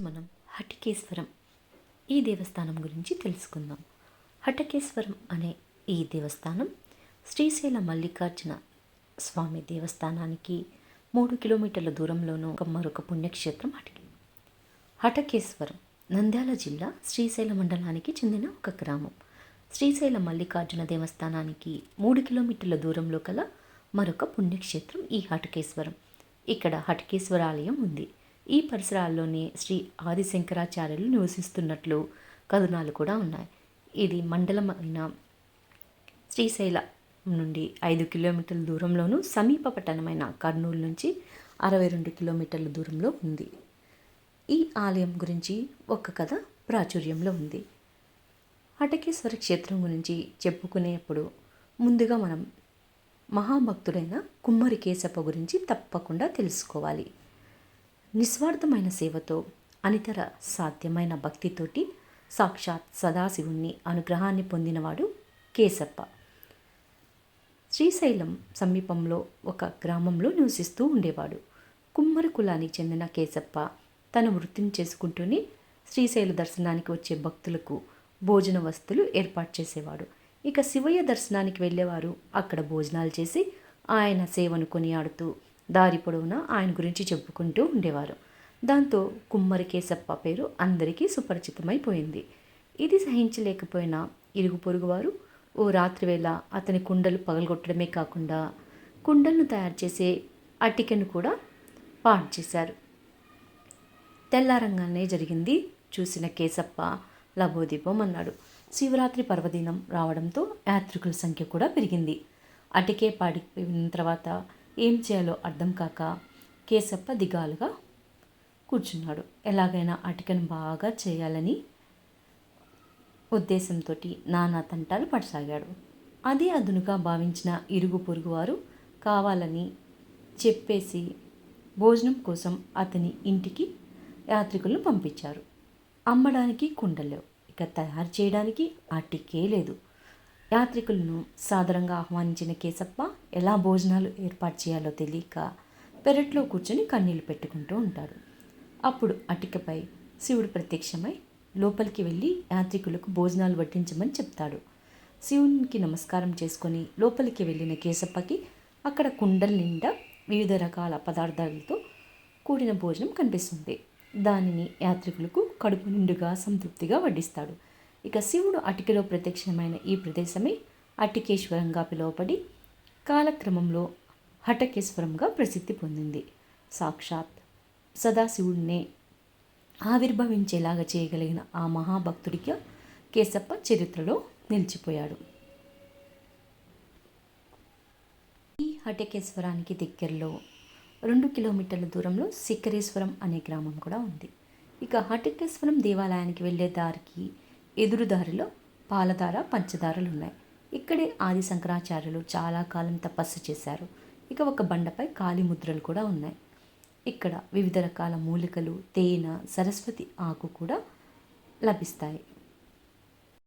మనం హటికేశ్వరం ఈ దేవస్థానం గురించి తెలుసుకుందాం. హటకేశ్వరం అనే ఈ దేవస్థానం శ్రీశైల మల్లికార్జున స్వామి దేవస్థానానికి 3 కిలోమీటర్ల దూరంలోనూ మరొక పుణ్యక్షేత్రం హటకేశ్వరం నంద్యాల జిల్లా శ్రీశైల మండలానికి చెందిన ఒక గ్రామం. శ్రీశైల మల్లికార్జున దేవస్థానానికి 3 కిలోమీటర్ల దూరంలో కల మరొక పుణ్యక్షేత్రం ఈ హటకేశ్వరం. ఇక్కడ హటకేశ్వర ఆలయం ఉంది. ఈ పరిసరాల్లోనే శ్రీ ఆదిశంకరాచార్యులు నివసిస్తున్నట్లు కథనాలు కూడా ఉన్నాయి. ఇది మండలమైన శ్రీశైల నుండి 5 కిలోమీటర్ల దూరంలోనూ సమీప పట్టణమైన కర్నూలు నుంచి 62 కిలోమీటర్ల దూరంలో ఉంది. ఈ ఆలయం గురించి ఒక కథ ప్రాచుర్యంలో ఉంది. హటకేశ్వర క్షేత్రం గురించి చెప్పుకునేప్పుడు ముందుగా మనం మహాభక్తుడైన కుమ్మరి కేశప్ప గురించి తప్పకుండా తెలుసుకోవాలి. నిస్వార్థమైన సేవతో అనితర సాధ్యమైన భక్తితోటి సాక్షాత్ సదాశివుని అనుగ్రహాన్ని పొందినవాడు కేశప్ప. శ్రీశైలం సమీపంలో ఒక గ్రామంలో నివసిస్తూ ఉండేవాడు. కుమ్మరి కులానికి చెందిన కేశప్ప తన వృత్తిని చేసుకుంటూనే శ్రీశైల దర్శనానికి వచ్చే భక్తులకు భోజన వస్తువులు ఏర్పాటు చేసేవాడు. ఇక శివయ్య దర్శనానికి వెళ్ళేవారు అక్కడ భోజనాలు చేసి ఆయన సేవను కొనియాడుతూ దారి పొడవునా ఆయన గురించి చెప్పుకుంటూ ఉండేవారు. దాంతో కుమ్మరి కేశప్ప పేరు అందరికీ సుపరిచితమైపోయింది. ఇది సహించలేకపోయిన ఇరుగు పొరుగువారు ఓ రాత్రివేళ అతని కుండలు పగలగొట్టడమే కాకుండా కుండలను తయారు చేసే అటికెను కూడా పాడు చేశారు. తెల్లారంగానే జరిగింది చూసిన కేశప్ప లబోదీపం అన్నాడు. శివరాత్రి పర్వదినం రావడంతో యాత్రికుల సంఖ్య కూడా పెరిగింది. అటికే పాడిపోయిన తర్వాత ఏం చేయాలో అర్థం కాక కేశప్ప దిగాలుగా కూర్చున్నాడు. ఎలాగైనా అటికను బాగా చేయాలని ఉద్దేశంతో నానా తంటాలు పడసాగాడు. అదే అదునుగా భావించిన ఇరుగు పొరుగు వారు కావాలని చెప్పేసి భోజనం కోసం అతని ఇంటికి యాత్రికులను పంపించారు. అమ్మడానికి కుండలేవు, ఇక తయారు చేయడానికి అటికే లేదు. యాత్రికులను సాదరంగా ఆహ్వానించిన కేశప్ప ఎలా భోజనాలు ఏర్పాటు చేయాలో తెలియక పెరట్లో కూర్చొని కన్నీళ్లు పెట్టుకుంటూ ఉంటాడు. అప్పుడు అటికపై శివుడు ప్రత్యక్షమై లోపలికి వెళ్ళి యాత్రికులకు భోజనాలు వడ్డించమని చెప్తాడు. శివునికి నమస్కారం చేసుకొని లోపలికి వెళ్ళిన కేశప్పకి అక్కడ కుండల నిండా వివిధ రకాల పదార్థాలతో కూడిన భోజనం కనిపిస్తుంది. దానిని యాత్రికులకు కడుపు నిండుగా సంతృప్తిగా వడ్డిస్తాడు. ఇక శివుడు అటికలో ప్రత్యక్షమైన ఈ ప్రదేశమే అటికేశ్వరంగా పిలువబడి కాలక్రమంలో హటకేశ్వరంగా ప్రసిద్ధి పొందింది. సాక్షాత్ సదాశివుడినే ఆవిర్భవించేలాగా చేయగలిగిన ఆ మహాభక్తుడిగా కేశప్ప చరిత్రలో నిలిచిపోయాడు. ఈ హటకేశ్వరానికి దగ్గరలో 2 కిలోమీటర్ల దూరంలో శిఖరేశ్వరం అనే గ్రామం కూడా ఉంది. ఇక హటకేశ్వరం దేవాలయానికి వెళ్ళే దారికి ఎదురుదారిలో పాలధార, పంచదారలు ఉన్నాయి. ఇక్కడే ఆది శంకరాచార్యులు చాలా కాలం తపస్సు చేశారు. ఇక ఒక బండపై కాలి ముద్రలు కూడా ఉన్నాయి. ఇక్కడ వివిధ రకాల మూలికలు, తేనె, సరస్వతి ఆకు కూడా లభిస్తాయి.